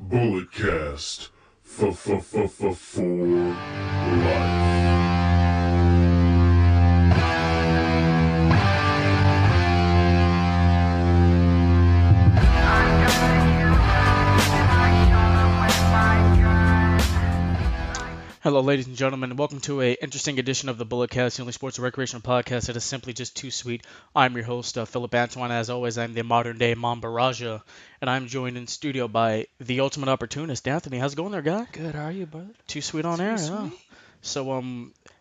Bulletcast for life. Hello, ladies and gentlemen, and welcome to a interesting edition of the Bulletcast, the only sports and recreational podcast that is simply just too sweet. I'm your host, Phillip. As always, I'm the modern-day Mamba Raja, and I'm joined in studio by the ultimate opportunist, Anthony. How's it going there, guy? Good, how are you, brother? Too sweet on air, yeah. So,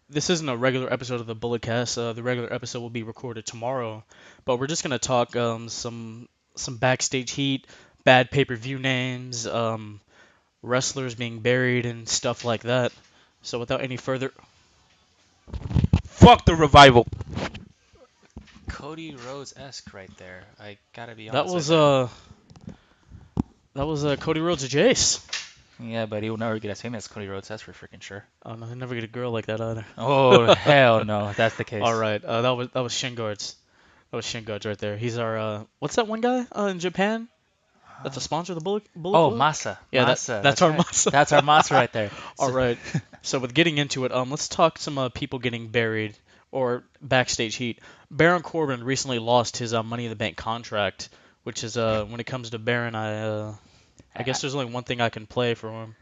this isn't a regular episode of the Bulletcast. The regular episode will be recorded tomorrow, but we're just gonna talk some backstage heat, bad pay-per-view names, wrestlers being buried, and stuff like that. So without any further, Fuck the revival. Cody Rhodes-esque right there. I gotta be that honest was with Cody Rhodes' Jace. Yeah, but he'll never get as famous as Cody Rhodes, that's for freaking sure. Oh no, he'll never get a girl like that either. Oh, hell no, if that's the case. All right, that was Shin Guards. That was Shin Guards right there. He's our what's that one guy in Japan? That's a sponsor of the Bullet Oh, Club? Masa. Yeah, Masa. that's our right. Masa. That's our Masa right there. All right. So with getting into it, let's talk some people getting buried or backstage heat. Baron Corbin recently lost his Money in the Bank contract, which is when it comes to Baron, I guess there's only one thing I can play for him.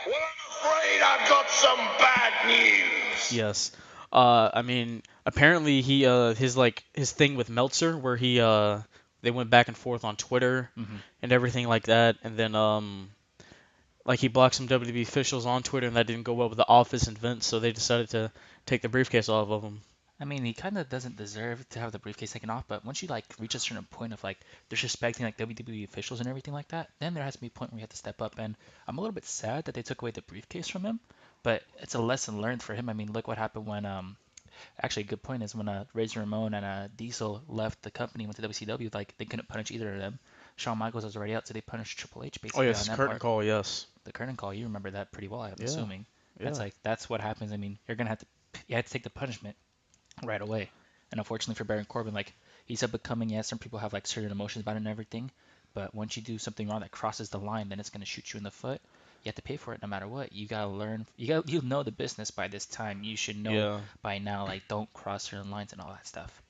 Well, I'm afraid I've got some bad news. Yes. I mean, apparently he his thing with Meltzer where he they went back and forth on Twitter and everything like that, and then like he blocked some WWE officials on Twitter, and that didn't go well with the Office and Vince, so they decided to take the briefcase off of him. I mean, he kind of doesn't deserve to have the briefcase taken off, but once you like reach a certain point of like disrespecting like WWE officials and everything like that, then there has to be a point where you have to step up. And I'm a little bit sad that they took away the briefcase from him, but it's a lesson learned for him. I mean, look what happened when actually a good point is when Razor Ramon and Diesel left the company, went to WCW, like they couldn't punish either of them. Shawn Michaels was already out, so they punished Triple H Oh basically yes, on that curtain part. call, yes. The curtain call, you remember that pretty well, I'm Yeah, assuming. yeah. That's what happens. I mean, you have to take the punishment right away. And unfortunately for Baron Corbin, like he's up and coming. Yeah, some people have like certain emotions about it and everything, but once you do something wrong that crosses the line, then it's gonna shoot you in the foot. You have to pay for it no matter what. You gotta learn. You know the business by this time. You should know Yeah. by now. Like don't cross certain lines and all that stuff.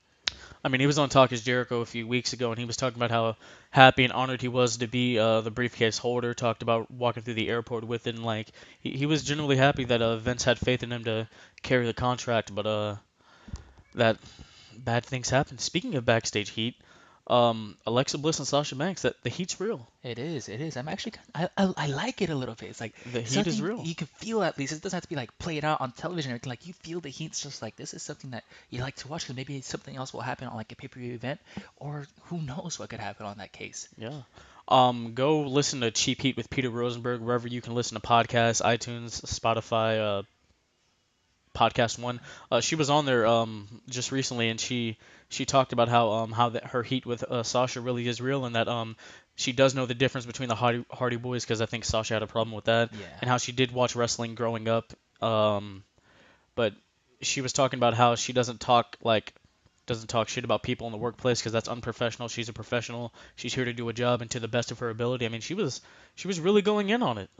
I mean, he was on Talk is Jericho a few weeks ago, and he was talking about how happy and honored he was to be the briefcase holder. Talked about walking through the airport with it, and like he was genuinely happy that Vince had faith in him to carry the contract. But that bad things happen. Speaking of backstage heat, Alexa Bliss and Sasha Banks, that the heat's real. It is. It is. I'm actually I like it a little bit. It's like The heat is something real. you can feel at least. It doesn't have to be like played out on television or anything. Like you feel the heat's just like this is something that you like to watch because maybe something else will happen on like a pay-per-view event or who knows what could happen on that case. Yeah. Go listen to Cheap Heat with Peter Rosenberg wherever you can listen to podcasts, iTunes, Spotify, Podcast One. She was on there just recently, and she talked about how that her heat with Sasha really is real, and that she does know the difference between the Hardy Boys because I think Sasha had a problem with that, Yeah. and how she did watch wrestling growing up. But she was talking about how she doesn't talk shit about people in the workplace because that's unprofessional. She's a professional. She's here to do a job and to the best of her ability. I mean, she was really going in on it.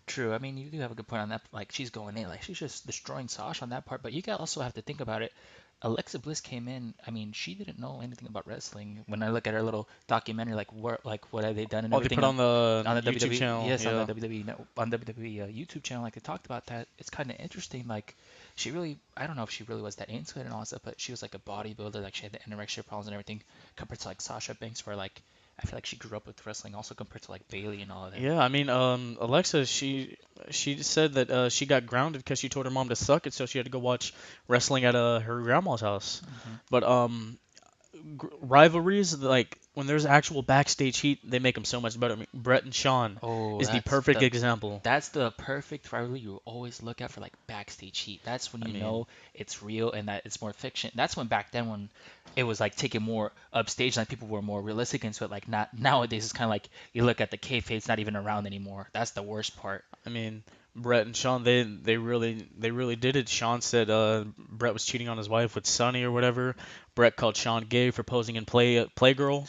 True. I mean, you do have a good point on that. Like, she's going in, like, she's just destroying Sasha on that part. But you gotta also have to think about it. Alexa Bliss came in. I mean, she didn't know anything about wrestling. When I look at her little documentary, what have they done and Oh, they everything put on the YouTube YouTube channel. yes, Yeah. on the WWE on WWE YouTube channel, like they talked about that. It's kind of interesting. Like, she really, I don't know if she really was that into it and all that stuff, but she was like a bodybuilder. Like, she had the anorexia problems and everything, compared to like Sasha Banks, where like I feel like she grew up with wrestling, also compared to like Bailey and all of that. Yeah, I mean, Alexa, she said that she got grounded because she told her mom to suck it, so she had to go watch wrestling at her grandma's house. But rivalries, like when there's actual backstage heat, they make them so much better. I mean, Brett and Shawn Oh, is the perfect example. that's the perfect rivalry you always look at for like backstage heat. That's when I you mean, know it's real and that it's more fiction. That's when back then when it was like taken more upstage, like people were more realistic into it. Like not nowadays, it's kind of like you look at the kayfabe, it's not even around anymore. That's the worst part. I mean, Brett and Shawn, they really did it. Shawn said Brett was cheating on his wife with Sonny or whatever. Brett called Shawn gay for posing in Playgirl.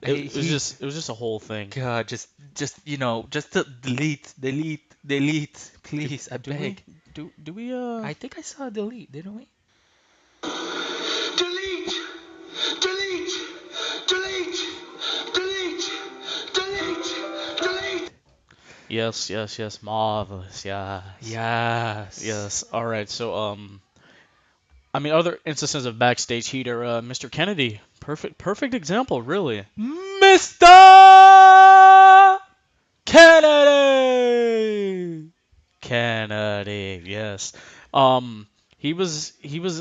It was just a whole thing. God, just to delete, please, I Do we beg. do we I think I saw delete, didn't we? Delete! Delete! Delete! Delete! Delete! Delete! Yes, marvelous, yes. Yes. Yes. All right. So I mean, other instances of backstage heat are Mr. Kennedy. Perfect example, really. Mr. Kennedy. Kennedy, yes. He was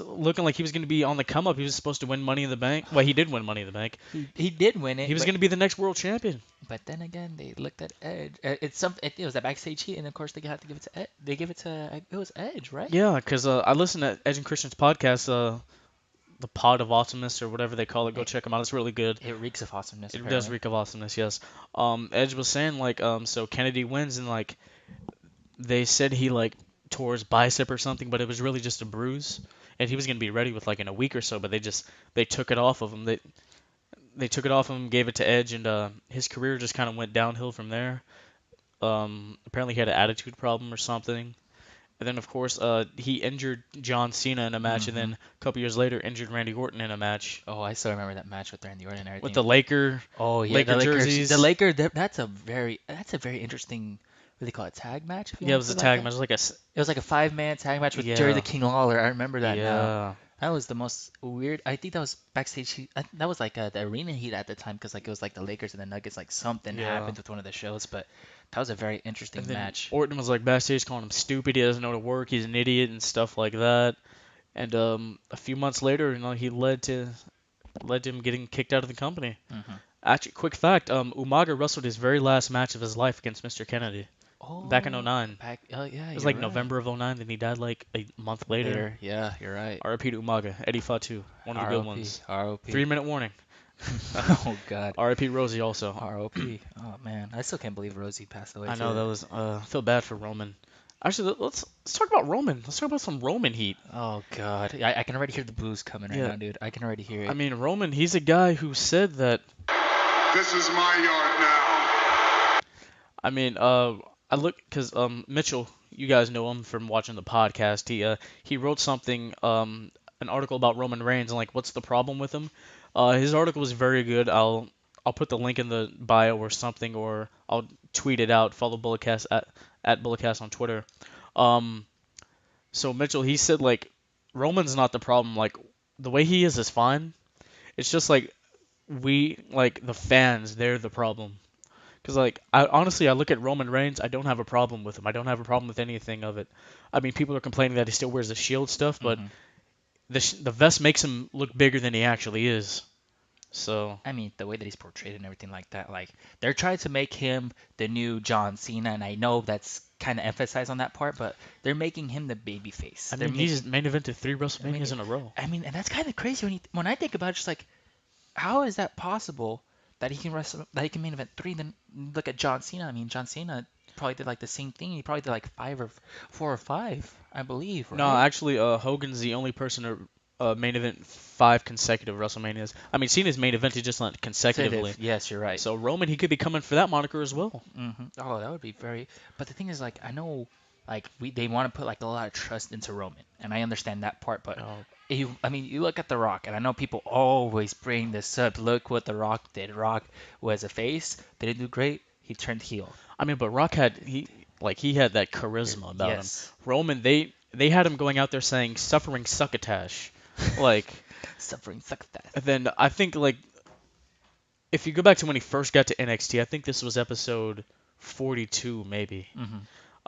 looking like he was going to be on the come up. He was supposed to win Money in the Bank. Well, he did win Money in the Bank. He did win He it, was going to be the next world champion. but then again, they looked at Edge. It was that backstage heat, and of course they had to give it to Ed. They give it to it was Edge, right? Yeah, because I listened to Edge and Christian's podcast, the Pod of Awesomeness or whatever they call it. Go It, check them out. It's really good. it reeks of awesomeness, It does apparently. reek of awesomeness, yes. Edge was saying like, so Kennedy wins and like they said he like tore his bicep or something, but it was really just a bruise, and he was gonna be ready with like in a week or so. But they took it off of him. They took it off him, gave it to Edge, and his career just kind of went downhill from there. Apparently he had an attitude problem or something. And then of course he injured John Cena in a match, and then Hmm. a couple years later injured Randy Orton in a match Oh, I still remember that match with Randy Orton and with everything. the Oh yeah, Laker the Lakers. jerseys. The Laker. That's a very interesting. What do they call it? Tag match, if you Yeah, it want to was put a it like tag that. match, like It was like a 5-man tag match with Jerry the yeah, King Lawler. I remember that now. yeah, That was the most weird. I think that was backstage heat. That was like the arena heat at the time because like it was like the Lakers and the Nuggets. Like something yeah. happened with one of the shows, but that was a very And interesting then match. Orton was like backstage calling him stupid. He doesn't know how to work. He's an idiot and stuff like that. And a few months later, he led to him getting kicked out of the company. Hmm. Actually, quick fact: Umaga wrestled his very last match of his life against Mr. Kennedy back in Oh, '09. back. Oh yeah, It was you're like right. November of '09. Then he died like a month later. Later, yeah, you're right. R.I.P. to Umaga. Eddie Fatu, one of the good R.O.P. ones. R.O.P. 3 minute warning. Oh God. R.I.P. Rosie also. R.O.P. Oh man, I still can't believe Rosie passed away I know too. that was. I feel bad for Roman. Actually, let's talk about Roman. Let's talk about some Roman heat. Oh God, I can already hear the booze coming right Yeah, now, dude. I can already hear I it. mean Roman. He's a guy who said that. This is my yard now. I mean, I look because Mitchell, you guys know him from watching the podcast. He wrote something an article about Roman Reigns and like what's the problem with him. His article was very good. I'll put the link in the bio or something, or I'll tweet it out. Follow Bulletcast at Bulletcast on Twitter. Um, so Mitchell, he said like Roman's not the problem. Like the way he is fine. It's just like we like the fans, they're the problem. Because like I honestly I look at Roman Reigns, I don't have a problem with him. I don't have a problem with anything of it. I mean, people are complaining that he still wears the Shield stuff, but Hmm. the vest makes him look bigger than he actually is. So I mean, the way that he's portrayed and everything like that, like they're trying to make him the new John Cena, and I know that's kind of emphasized on that part, but they're making him the baby face. I They're mean, he's making, main evented 3 I mean, WrestleManias in a row. and that's kind of crazy when I think about it, just like how is that possible that he can that he can main event three? Then look at John Cena. I mean, John Cena probably did like the same thing. He probably did like 4 or 5, I believe, No, right? actually, Hogan's the only person to main event 5 consecutive WrestleManias. I mean, Cena's main evented just not consecutively. Consecutive. Yes, you're right. So Roman, he could be coming for that moniker as well. Oh, that would be very. But the thing is, like, I know, like, they want to put like a lot of trust into Roman, and I understand that part. But Oh, I mean, you look at The Rock, and I know people always bring this up. Look what The Rock did. Rock was a face, didn't do great. He turned heel. I mean, but Rock had he had that charisma about him. Yes, Roman, they had him going out there saying suffering succotash, like. suffering success. And then I think like if you go back to when he first got to NXT, I think this was episode 42 maybe. Mm-hmm.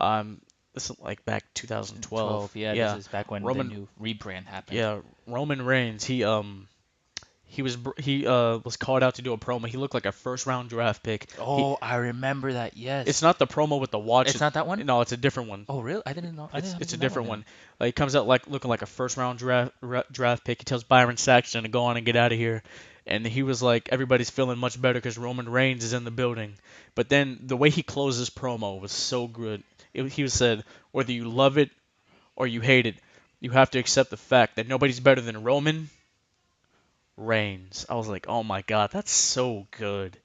Um, this is like back 2012. 12. Yeah, this Yeah, is back when the Roman. new rebrand happened. Yeah, Roman Reigns. He was called out to do a promo. He looked like a first round draft pick. Oh, I remember that. It's Yes. not the promo with the watch. It's not that one? No, it's a different one. Oh, really? I didn't know. I didn't It's a haven't seen that one different then. one. He comes out like looking like a first round draft pick. He tells Byron Saxton to go on and get out of here, and he was like, everybody's feeling much better because Roman Reigns is in the building. But then the way he closed his promo was so good. He said, whether you love it or you hate it, you have to accept the fact that nobody's better than Roman Reigns. I was like, oh my god, that's so good.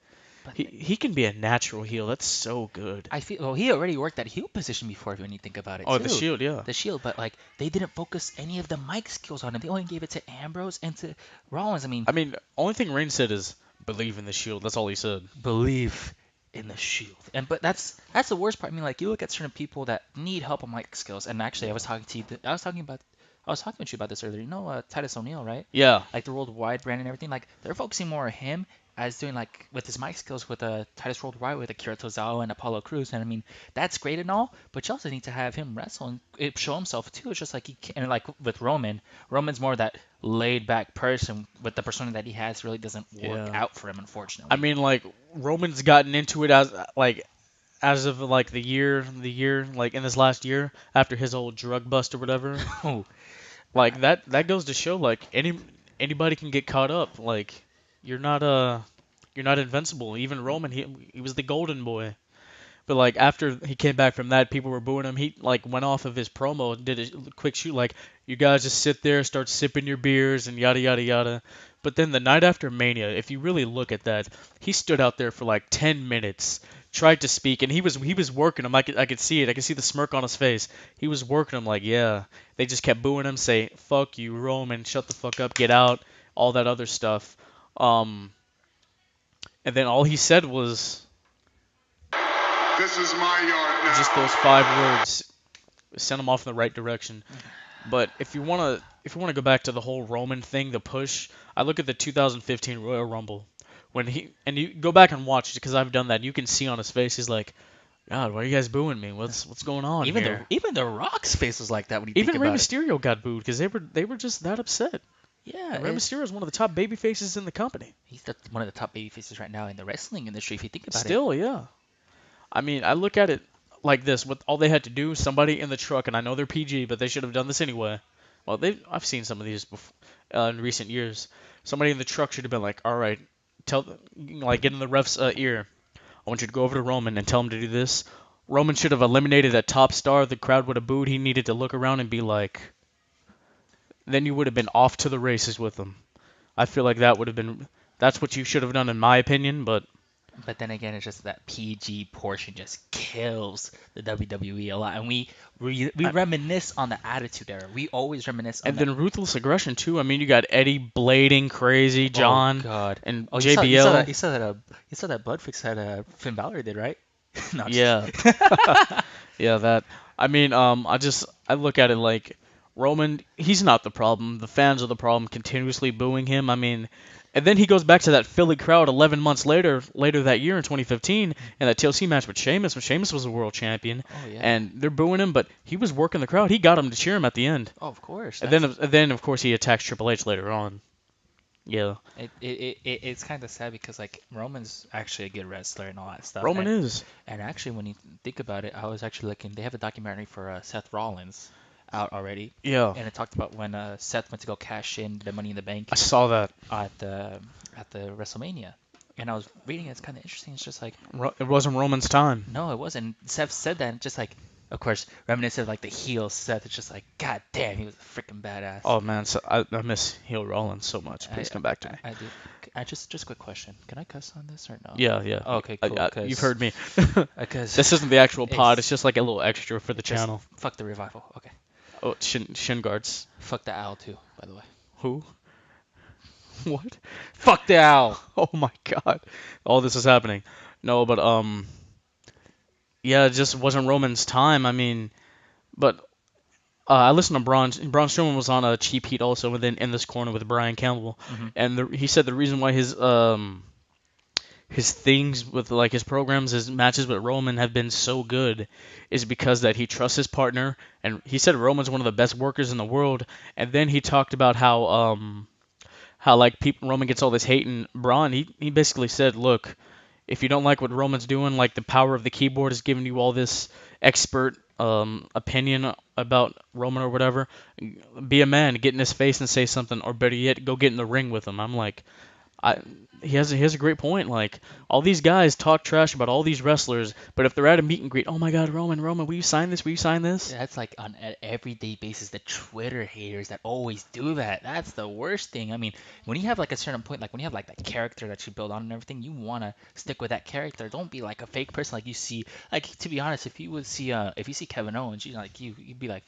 But He can be a natural heel. That's so good. I feel he already worked that heel position before when you think about it Oh, the too. Shield, yeah. The Shield, but like they didn't focus any of the mic skills on him. They only gave it to Ambrose and to Rollins. I mean, I mean, only thing Reigns said is believe in the Shield. That's all he said. believe in the Shield. And but that's the worst part. I mean, like you look at certain people that need help on mic skills. And actually, I was talking to you. I was talking to you about this earlier. You know, Titus O'Neil, right? Yeah. Like the worldwide brand and everything. Like they're focusing more on him as doing like with his mic skills with Titus Worldwide with Akira Tozawa and Apollo Crews. And I mean, that's great and all, but you also need to have him wrestle and show himself too. It's just like he can, and like with Roman's more that laid back person with the persona that he has really doesn't work Yeah. out for him, unfortunately. I mean, like Roman's gotten into it as of like the year like in this last year after his old drug bust or whatever. Oh, Like that goes to show like anybody can get caught up. Like you're not you're not invincible. Even Roman, he was the golden boy. But like after he came back from that, people were booing him. He like went off of his promo and did a quick shoot like you guys just sit there, start sipping your beers and yada yada yada. But then the night after Mania, if you really look at that, he stood out there for like 10 minutes, tried to speak, and he was working him. I could see it. I could see the smirk on his face. He was working him like yeah. They just kept booing him, say fuck you Roman, shut the fuck up, get out, all that other stuff. Um, and then all he said was This is my yard now. just those 5 words sent him off in the right direction. But if you wanna go back to the whole Roman thing, the push, I look at the 2015 Royal Rumble when you go back and watch it because I've done that. You can see on his face he's like, God, why are you guys booing me? What's going on even here? even the Rock's face was like that when you Even think Rey about it. Mysterio got booed because they were just that upset. Yeah, And Rey Mysterio is one of the top baby faces in the company. he's one of the top baby faces right now in the wrestling industry. If you think about it. Still, yeah. I mean, I look at it like this: with all they had to do, somebody in the truck, and I know they're PG, but they should have done this anyway. Well, I've seen some of these before, in recent years. Somebody in the truck should have been like, "All right, get in the ref's ear. I want you to go over to Roman and tell him to do this." Roman should have eliminated that top star. The crowd would have booed. He needed to look around and be like, then you would have been off to the races with him. I feel like that would have been. That's what you should have done, in my opinion. But But then again, it's just that PG portion just kills the WWE a lot, and we reminisce on the Attitude Era. We always reminisce on and that. then ruthless aggression too. I mean, you got Eddie blading crazy, John, Oh God. and Oh, JBL. you saw that butt fix that Finn Balor did, right? No, I'm just Yeah, kidding. yeah. That. I mean, I look at it like Roman. He's not the problem. The fans are the problem, continuously booing him. I mean, and then he goes back to that Philly crowd 11 months later that year in 2015, and that TLC match with Sheamus when Sheamus was a world champion, Oh yeah. and they're booing him, but he was working the crowd. He got him to cheer him at the end. Oh, of course. And then of course he attacks Triple H later on. Yeah, It's kind of sad because like Roman's actually a good wrestler and all that stuff. Roman and, is. and actually, when you think about it, I was actually looking. They have a documentary for Seth Rollins out already, Yeah, and it talked about when Seth went to go cash in the Money in the Bank I saw that. at the WrestleMania. And I was reading it. It's kind of interesting. It's just like, It wasn't Roman's time. no, it wasn't. Seth said that, and just like, of course, reminiscent of like the heel Seth. It's just like, God damn, he was a freaking badass. Oh man, so I miss heel Rollins so much. Please come back to me. I do. I just a quick question. Can I cuss on this or no? Yeah, yeah. Okay, cool. You've heard me. Because This isn't the actual pod. It's- It's just like a little extra for the channel. fuck the revival. Okay. Oh, shin guards. Fuck the owl too, by the way. Who? What? Fuck the owl. Oh my God! All this is happening. No, but yeah, it just wasn't Roman's time. I mean, but I listened to Braun. Braun Strowman was on a Cheap Heat also, and then in this corner with Brian Campbell, and he said the reason why his things with like his programs, his matches with Roman have been so good, is because that he trusts his partner, and he said Roman's one of the best workers in the world, and then he talked about how like Roman gets all this hate, and Braun he basically said, look, if you don't like what Roman's doing, like the power of the keyboard is giving you all this expert opinion about Roman or whatever, be a man, get in his face and say something, or better yet, go get in the ring with him. I'm like, I he has a great point. Like all these guys talk trash about all these wrestlers, but if they're at a meet and greet, oh my God, Roman, will you sign this? Will you sign this? That's like on an everyday basis, the Twitter haters that always do that. That's the worst thing. I mean, when you have like a certain point, like when you have like that character that you build on and everything, you wanna stick with that character. Don't be like a fake person like you see. Like to be honest, if you see Kevin Owens, you'd be like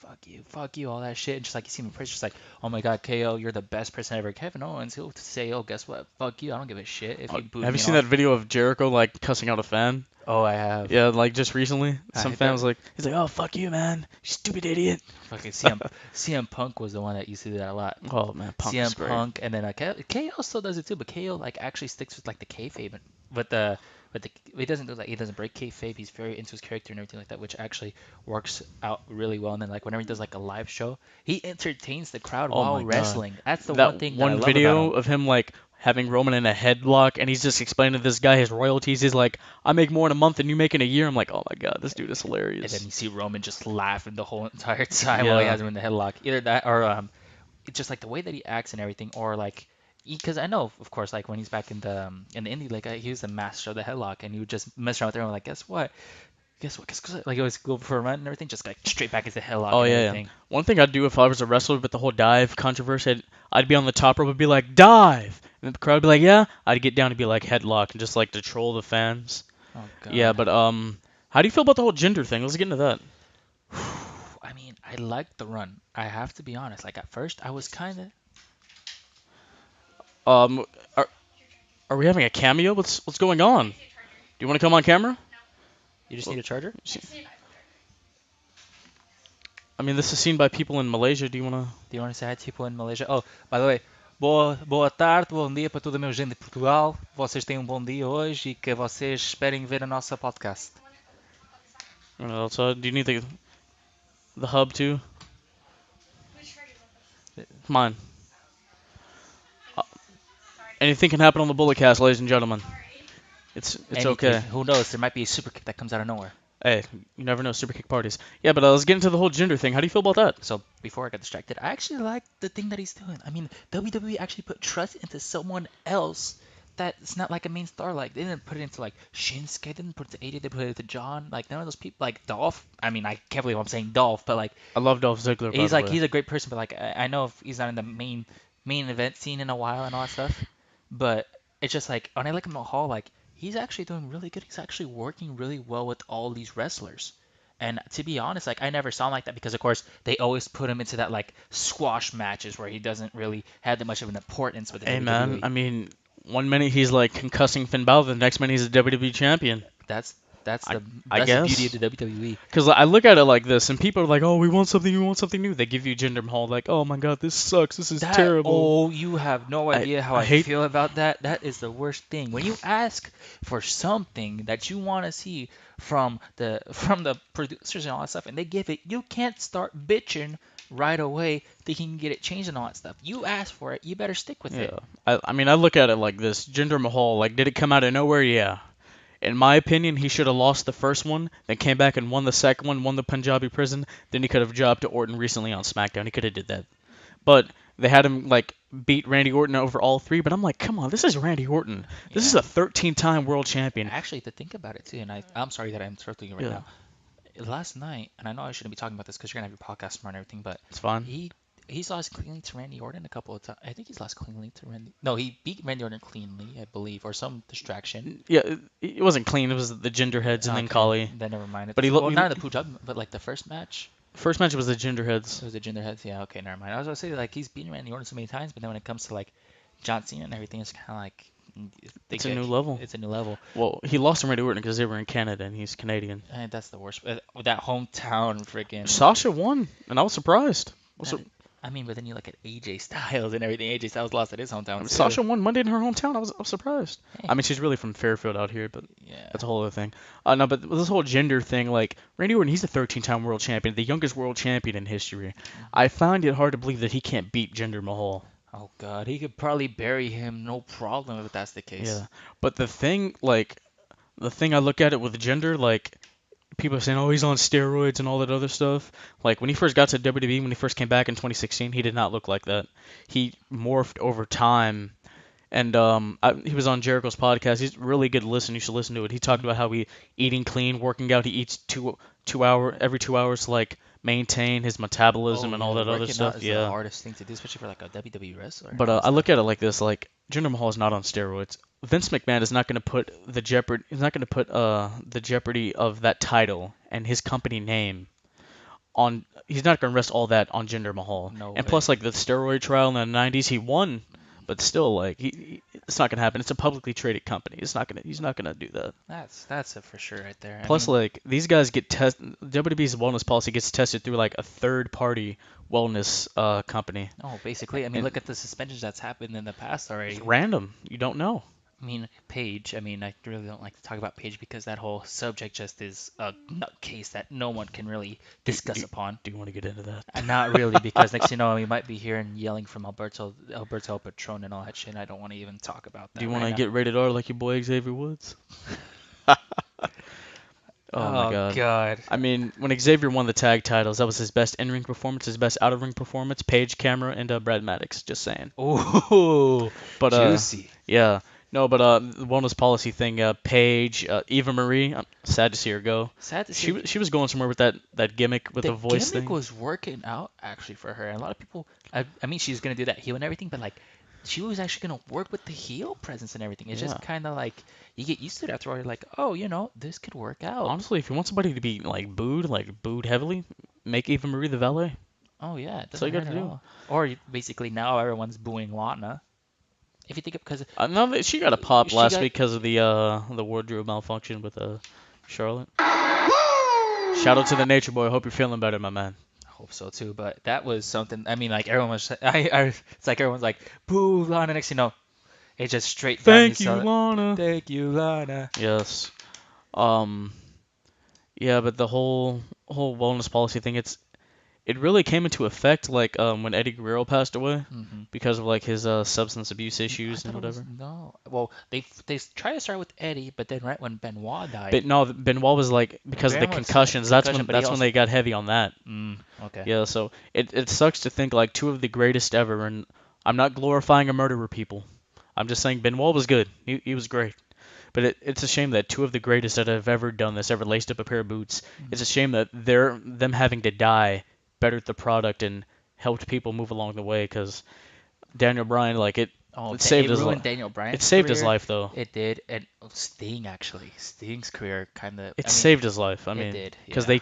fuck you, all that shit. And just like you see him in person, just like, oh my God, KO, you're the best person ever. Kevin Owens, he'll say, oh, guess what? Fuck you. I don't give a shit if you booed Have you me and seen all. that video of Jericho like cussing out a fan? Oh, I have. Yeah, like just recently, some I fan thought was like, he's like, oh fuck you, man, you stupid idiot. fucking CM Punk was the one that used to do that a lot. Oh man, Punk is CM great. Punk, and then KO still does it too, but KO like actually sticks with like the kayfabe, but the he doesn't do like he doesn't break kayfabe. He's very into his character and everything like that, which actually works out really well. And then like whenever he does like a live show, he entertains the crowd Oh while my God. wrestling. That's the one That thing that I one love about video him. of him like having Roman in a headlock and he's just explaining to this guy his royalties. He's like, I make more in a month than you make in a year. I'm like, oh my God, this dude is And then hilarious. you see Roman just laughing the whole entire time while he Yeah. has him in the headlock. Either that or it's just like the way that he acts and everything, or like because I know, of course, like when he's back in the indie, like he was the master of the headlock, and he would just mess around with everyone. Like, guess what? Like, he always go for a run and everything, just like straight back into headlock Oh and yeah, yeah. everything. One thing I'd do if I was a wrestler with the whole dive controversy, I'd be on the top rope and be like, dive! And the crowd would be like, yeah. I'd get down and be like headlock and just like to troll the fans. Oh Yeah, God. but how do you feel about the whole gender thing? Let's get into that. I mean, I liked the run. I have to be honest. Like at first, I was kind of. Um, are are we having a cameo? What's going on? Do you want to come on camera? You just Well, need a charger. I mean, this is seen by people in Malaysia. Do you want to? Do you want to say hi to people in Malaysia? Oh, by the way, boa tarde, bom dia para toda a minha gente de Portugal. Vocês tenham um bom dia hoje e que vocês esperem ver a nossa podcast. Do you need the hub too? Mine. Uh, Anything can happen on the Bullet Cast, ladies and gentlemen. It's Anything. okay. Who knows? There might be a super kick that comes out of nowhere. Hey, you never know. Super kick parties. Yeah, but let's get into the whole gender thing. How do you feel about that? So before I got distracted, I actually like the thing that he's doing. I mean, WWE actually put trust into someone else that's not like a main star. Like they didn't put it into like Shinsuke, they didn't put it to AJ, they put it to John. Like none of those people, like Dolph. I mean, I can't believe I'm saying Dolph, but like I love Dolph Ziggler, by he's the like way. he's a great person. But like I know if he's not in the main event scene in a while and all that stuff. But it's just like when I look at Mahal, like he's actually doing really good. He's actually working really well with all these wrestlers. And to be honest, like I never saw him like that because of course they always put him into that like squash matches where he doesn't really have that much of an importance with the Hey man, WWE. I mean, one minute he's like concussing Finn Balor, the next minute he's a WWE champion. That's that's I the I that's the beauty of guess. the WWE. Because I look at it like this, and people are like, "Oh, we want something new." They give you Jinder Mahal, like, "Oh my God, this sucks. This is That terrible." oh, you have no I idea how I I hate. feel about that. That is the worst thing. When you ask for something that you want to see from the producers and all that stuff, and they give it, you can't start bitching right away thinking you can get it changed and all that stuff. You ask for it, you better stick with it. Yeah. I mean, I look at it like this: Jinder Mahal, like, did it come out of nowhere? Yeah. In my opinion, he should have lost the first one, then came back and won the second one, won the Punjabi prison. Then he could have jobbed to Orton recently on SmackDown. He could have did that. But they had him like beat Randy Orton over all three. But I'm like, come on, this is Randy Orton. This is Yeah. a 13-time world champion. Actually, to think about it too, and I'm sorry that I'm interrupting you right Yeah, now. Last night, and I know I shouldn't be talking about this because you're gonna have your podcast tomorrow and everything, but it's fine. he's lost cleanly to Randy Orton a couple of times. I think he's lost cleanly to Randy. No, he beat Randy Orton cleanly, I believe, or some distraction. Yeah, it wasn't clean. It was the Ginger Heads and then Okay, Kali. then never mind. But Well, not in the Punjab, but like the first match, first match was the Ginger Heads. it was the Jinder Heads. Yeah, okay, never mind. I was gonna say like he's beaten Randy Orton so many times, but then when it comes to like John Cena and everything, it's kind of like It's a new level. it's a new level. Well, he lost to Randy Orton because they were in Canada and he's Canadian. And that's the worst. That hometown freaking. Sasha won, and I was surprised. I mean, but then you look at AJ Styles and everything. AJ Styles lost at his hometown too. Sasha won Monday in her hometown. I was surprised. Hey, I mean, she's really from Fairfield out here, but yeah. that's a whole other thing. No, but this whole gender thing, like Randy Orton, he's a 13-time world champion, the youngest world champion in history. I find it hard to believe that he can't beat Jinder Mahal. Oh God, he could probably bury him, no problem if that's the case. Yeah, but the thing I look at it with gender, like people are saying, oh, he's on steroids and all that other stuff. Like when he first got to WWE, when he first came back in 2016, he did not look like that. He morphed over time, And he was on Jericho's podcast. He's really good to listen. You should listen to it. He talked about how he eating clean, working out. He eats 2 hour every 2 hours to like maintain his metabolism Oh and all yeah, that other working out stuff. is the Yeah. hardest thing to do, especially for like a WWE wrestler and But all that I stuff. look at it like this: like Jinder Mahal is not on steroids. Vince McMahon is not going to put the jeopardy. He's not going to put the jeopardy of that title and his company name on. He's not going to rest all that on Jinder Mahal. No And way. plus, like the steroid trial in the '90s, he won, but still, like it's not going to happen. It's a publicly traded company. It's not gonna. He's not going to do that. That's it for sure right there. I Plus, mean, like these guys get WWE's wellness policy gets tested through like a third party wellness company. oh, basically, I mean, And look at the suspensions that's happened in the past it's already. random. You don't know. I mean, Paige. I mean, I really don't like to talk about Paige because that whole subject just is a nutcase that no one can really Do, discuss do, upon. do you want to get into that? And not really, because next thing you know, we might be hearing yelling from Alberto El Patron and all that shit. And I don't want to even talk about Do you that want right to now. get rated R like your boy Xavier Woods? Oh my Oh God. God. I mean, when Xavier won the tag titles, that was his best in-ring performance, his best out-of-ring performance. Paige, Camera, and Brad Maddox. Just saying. Ooh, But juicy. yeah. No, but the wellness policy thing. Paige, Eva Marie. I'm sad to see her go. Sad to She see. was she was going somewhere with that gimmick with The the voice gimmick thing. was working out actually for her. And a lot of people, I mean, she's gonna do that heel and everything, but like, she was actually gonna work with the heel presence and everything. It's Yeah. just kind of like you get used to it after all. You're like, oh, this could work out. Honestly, if you want somebody to be like booed heavily, make Eva Marie the valet. Oh yeah, it That's all doesn't you got hurt to at do. all. Or basically now everyone's booing Lana. If you think of because No, she got a pop she last got week because of the wardrobe malfunction with Charlotte. Woo! Shout out to the Nature Boy. I hope you're feeling better, my man. I hope so too, but that was something. I mean, like everyone was, it's like everyone's like, "Boo, Lana!" Next, it just straight down. You Thank you, saw it. Lana. Thank you, Lana. Yes. Um. Yeah, but the whole wellness policy thing, it really came into effect like when Eddie Guerrero passed away hmm because of like his substance abuse I issues and thought it was whatever. no. Well, they tried to start with Eddie, but then right when Benoit died, But no, Benoit was like because of the Ben was concussions. concussion, but he That's when also. they got heavy on that. Okay. Yeah, so it sucks to think like two of the greatest ever, and I'm not glorifying a murderer, people. I'm just saying Benoit was good. He was great. But it's a shame that two of the greatest that have ever done this, ever laced up a pair of boots. It's a shame that them having to die bettered the product and helped people move along the way. Because Daniel Bryan, like Oh, it saved it his ruined life. Daniel It Bryan's saved his career. life though. It did, and Sting actually, Sting's career kind of. It I mean, saved his life. I it mean, did, because yeah.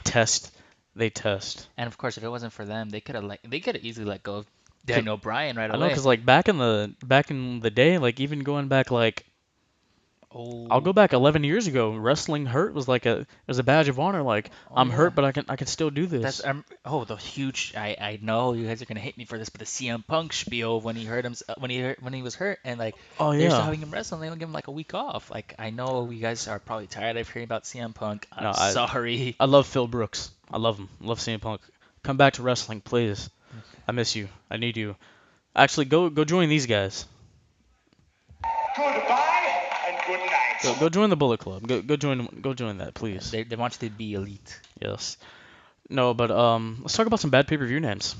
they test. And of course, if it wasn't for them, they could have easily let go of 'Cause- Daniel Bryan right I know, away. cause like back in the day, like even going back like I'll Oh, go back 11 years ago. Wrestling hurt was like it was a badge of honor. Like oh I'm yeah. hurt, but I can still do That's this. the huge. I know you guys are gonna hate me for this, but the CM Punk spiel when he hurt him when he was hurt and like Oh they're still yeah. having him wrestle and they don't give him like a week off. Like I know you guys are probably tired of hearing about CM Punk. No, I'm sorry. I love Phil Brooks. I love him. I love CM Punk. Come back to wrestling, please. I miss you. I need you. Actually, go join these guys. Goodbye and good night. Go join the Bullet Club. Go join that, Yeah, please. they want you to be elite. Yes. No, but let's talk about some bad pay-per-view names.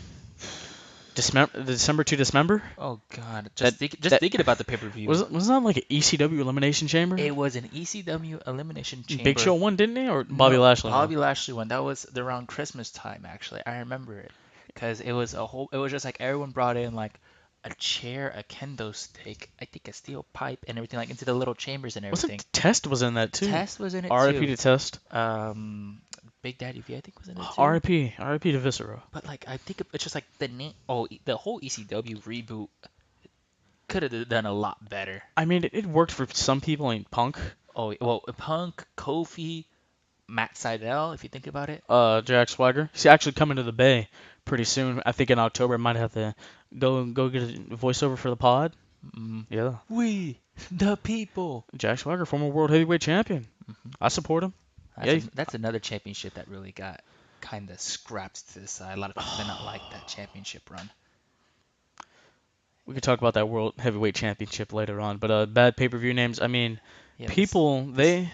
December to Dismember. Oh God, That just thinking about the pay-per-view. was that like an ECW Elimination Chamber? It was an ECW elimination chamber. Big Show won, didn't he? Or Bobby No, Lashley won? Bobby Lashley won. That was around Christmas time, actually. I remember it because it was It was just like everyone brought in like a chair, a kendo stick, I think a steel pipe, and everything like into the little chambers and everything. Wasn't Test was in that too? Test was in it R.I.P. too. to Test. Big Daddy V, I think was in it too. R.I.P. to Viscera. But like I think it's just like the name. Oh, the whole ECW reboot could have done a lot better. I mean, it worked for some people in Punk. Oh well, Punk, Kofi, Matt Sydal, if you think about it. Jack Swagger. He's actually coming to the Bay pretty soon. I think in October I might have to go get a voiceover for the pod. Mm. Yeah. We, the people. Jack Swagger, former world heavyweight champion. Mhm. I support him. Yeah. That's another championship that really got kind of scrapped to the side. A lot of people did not like that championship run. We could talk about that world heavyweight championship later on. But bad pay-per-view names. I mean, Yeah, people they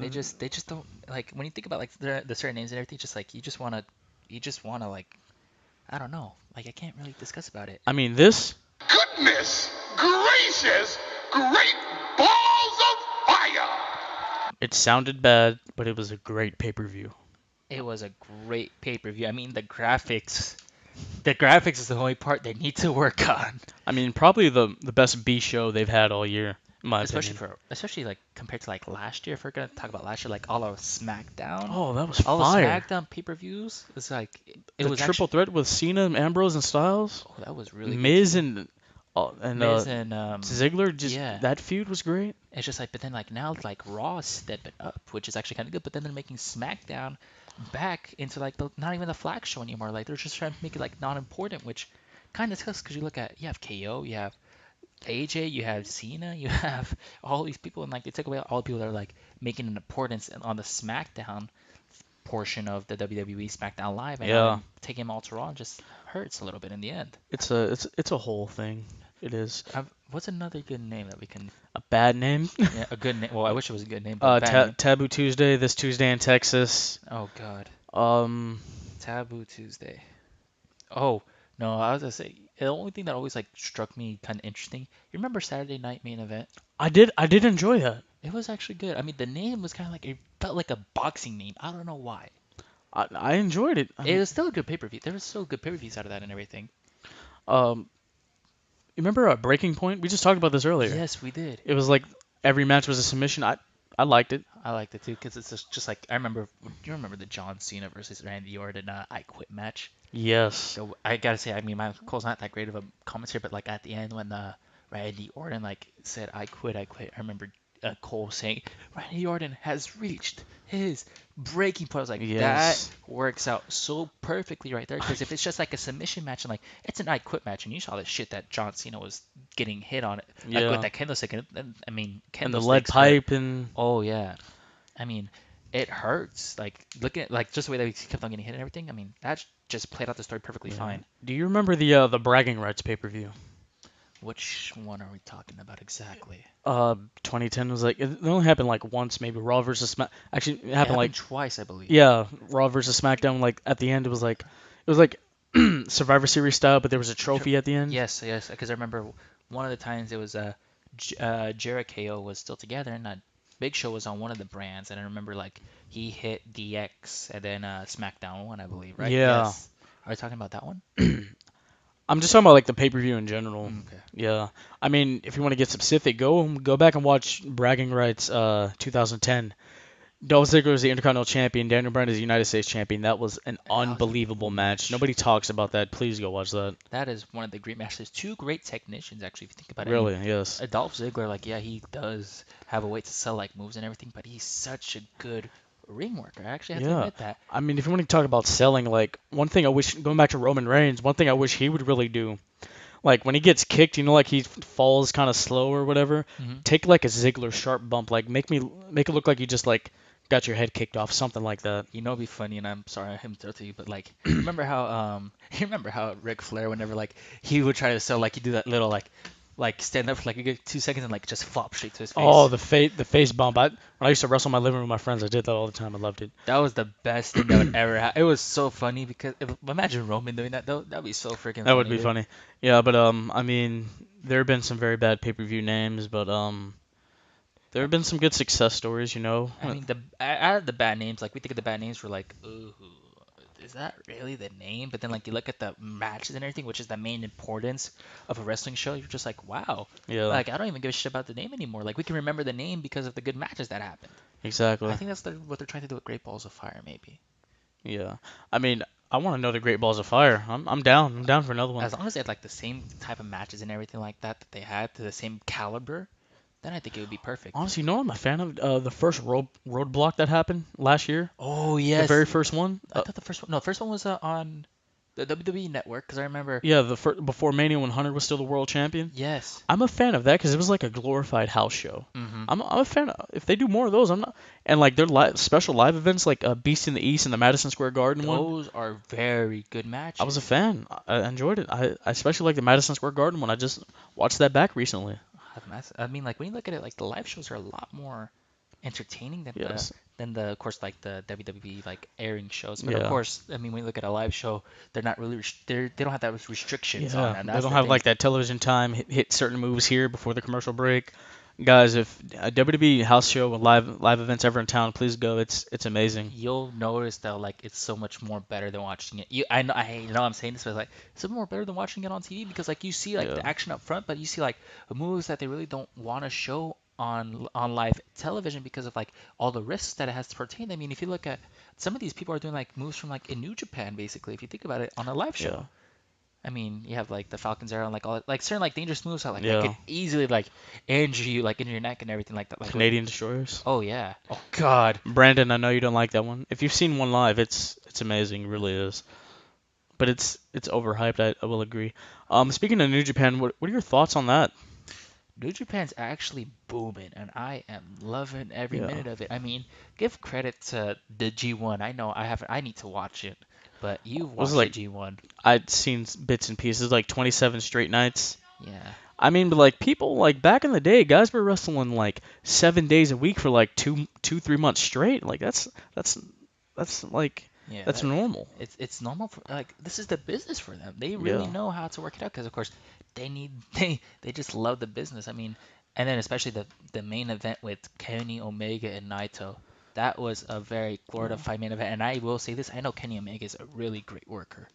just don't like when you think about like the certain names and everything. Just like you just wanna like I don't know. Like I can't really discuss about it. Goodness gracious! unleashes great balls of fire. It sounded bad, but it was a great pay-per-view. It was a great pay-per-view. I mean, the graphics. The graphics is the only part they need to work on. I mean, probably the best B show they've had all year, in my opinion. Especially like compared to like last year. If we're gonna talk about last year, like all of SmackDown. Oh, that was All fire. the SmackDown pay-per-views. It's like it The was triple threat with Cena, Ambrose, and Styles. Oh, that was really Miz good. and Miz and Ziggler. Just yeah. that feud was great. It's just like, but then like now like Raw is stepping up, which is actually kind of good. But then they're making SmackDown back into like not even the flag show anymore. Like they're just trying to make it like non-important, which kind of sucks because you have KO, you have AJ, you have Cena, you have all these people, and like they took away all the people that are like making an importance on the SmackDown portion of the WWE SmackDown Live, and Yeah. taking them all to Raw just hurts a little bit in the end. It's a whole thing. It is. What's another good name that we can? A bad name. Yeah, a good name. Well, I wish it was a good name. But bad name. Taboo Tuesday, this Tuesday in Texas. Oh God. Um, Taboo Tuesday. Oh no, I was gonna say the only thing that always like struck me kind of interesting. You remember Saturday Night Main Event? I did enjoy that. It was actually good. I mean, the name was kind of like it felt like a boxing name. I don't know why. I enjoyed it. It was still a good pay-per-view. There was still good pay-per-views out of that and everything. You remember Breaking Point? We just talked about this earlier. Yes, we did. It was like every match was a submission. I liked it. I liked it too because it's just like I remember. Do you remember the John Cena versus Randy Orton I Quit match? Yes. So I gotta say, I mean, my Cole's not that great of a commentator, but like at the end when Randy Orton like said I quit, I remember Cole saying Randy Orton has reached his breaking point. I was like, Yes. that works out so perfectly right there. Because if it's just like a submission match and like it's an I quit match, and you saw the shit that John Cena was getting hit on it, like Yeah. with that kendo stick, and I mean, And the kendo lead sticks hurt. pipe and Oh yeah, I mean, it hurts. Like looking at like just the way that he kept on getting hit and everything. I mean, that just played out the story perfectly fine. Do you remember the bragging rights pay-per-view? Which one are we talking about exactly? 2010 was like it only happened like once, maybe Raw versus Smack. Actually, it It happened like twice, I believe. yeah, Raw versus SmackDown. Like at the end, it was like Survivor Series style, but there was a trophy at the end. Yes, because I remember one of the times it was Jericho was still together, and Big Show was on one of the brands, and I remember like he hit DX and then SmackDown won, I believe, right? Yeah. Yes. Are you talking about that one? I'm just talking about like the pay-per-view in general. Okay. Yeah. I mean, if you want to get specific, go back and watch Bragging Rights 2010. Dolph Ziggler is the Intercontinental Champion. Daniel Bryan is the United States Champion. That was an unbelievable match. Nobody talks about that. Please go watch that. That is one of the great matches. Two great technicians, actually, if you think about it. Really, yes. Dolph Ziggler, like, yeah, he does have a way to sell like moves and everything, but he's such a good ring worker. I actually have to admit that. I mean, if you want to talk about selling, like one thing I wish, going back to Roman Reigns, one thing I wish he would really do, like when he gets kicked, you know, like he falls kind of slow or whatever. Mhm. Take like a Ziggler sharp bump, like make it look like you just like got your head kicked off, something like that. You know, it'd be funny, and I'm sorry I'm to you, but like, remember how Ric Flair, whenever like he would try to sell, like he do that little like stand up for like a good 2 seconds and like just flop straight to his face. Oh, the face bump. When I used to wrestle in my living room with my friends, I did that all the time. I loved it. That was the best thing that would ever happen. It was so funny because imagine Roman doing that though. That'd be so freaking. That would be dude. funny. Yeah, but I mean, there have been some very bad pay-per-view names, but there have been some good success stories, you know. I mean, out of the bad names, like we think of the bad names, we're like, ooh, is that really the name? But then like you look at the matches and everything, which is the main importance of a wrestling show, you're just like, wow. Yeah. Like I don't even give a shit about the name anymore. Like we can remember the name because of the good matches that happened. Exactly. I think that's what they're trying to do with Great Balls of Fire, maybe. Yeah. I mean, I want to know the Great Balls of Fire. I'm down. I'm down for another one. As long as they had like the same type of matches and everything like that they had to the same caliber, then I think it would be perfect. Honestly, you know, I'm a fan of the first roadblock that happened last year. Oh yes. The very first one. I thought the first one. No, the first one was on the WWE Network because I remember. Yeah, before Mania when Hunter was still the world champion. Yes. I'm a fan of that because it was like a glorified house show. Mm-hmm. I'm a fan. If they do more of those, I'm not. And like their special live events, like Beast in the East and the Madison Square Garden one. Those are very good matches. I was a fan. I enjoyed it. I especially like the Madison Square Garden one. I just watched that back recently. I mean, like when you look at it, like the live shows are a lot more entertaining than Yes. than the of course like the WWE like airing shows. But of Yeah. course, I mean when you look at a live show, they're not really they don't have that restrictions on Yeah, it, and they that's don't the have thing. like that television time, hit certain moves here before the commercial break. Guys, if a WWE house show with live events ever in town, please go. It's amazing. You'll notice that like it's so much more better than watching it. I know I'm saying this, but like it's so more better than watching it on TV because like you see like Yeah. the action up front, but you see like moves that they really don't want to show on live television because of like all the risks that it has to pertain. I mean, if you look at some of these people are doing like moves from like in New Japan basically, if you think about it on a live Yeah. show. I mean, you have like the Falcon's arrow and like all like certain like dangerous moves that could Yeah. easily like injure you like in your neck and everything like that. Like what? Canadian Destroyers. Oh yeah. Oh God. Brandon, I know you don't like that one. If you've seen one live, it's amazing, it really is. But it's overhyped. I will agree. Speaking of New Japan, what are your thoughts on that? New Japan's actually booming, and I am loving every Yeah. minute of it. I mean, give credit to the G1. I know I haven't. I need to watch it, but you've Was it watched the like G1. I'd seen bits and pieces, like 27 straight nights. Yeah. I mean, but like people like back in the day, guys were wrestling like 7 days a week for like 3 months straight. Like that's that's like Yeah, that's that normal. it's normal for like this is the business for them. They really Yeah. know how to work it out because of course they need they just love the business. I mean, and then especially the main event with Kenny Omega and Naito. That was a very Yeah. glorified main event, and I will say this: I know Kenny Omega is a really great worker,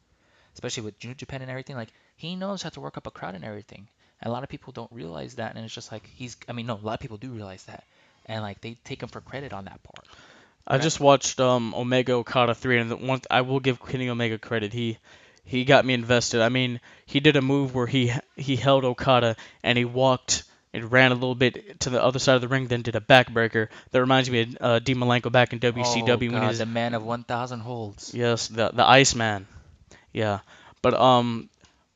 especially with New Japan and everything. Like he knows how to work up a crowd and everything. And a lot of people don't realize that, and it's just like he's. I mean, no, a lot of people do realize that, and like they take him for credit on that part. I But just watched Omega Okada 3, and the one I will give Kenny Omega credit. He got me invested. I mean, he did a move where he held Okada and he walked and ran a little bit to the other side of the ring, then did a backbreaker. That reminds me of Dean Malenko back in oh WCW when he God, was the man of 1,000 holds. yes the Iceman. Yeah, but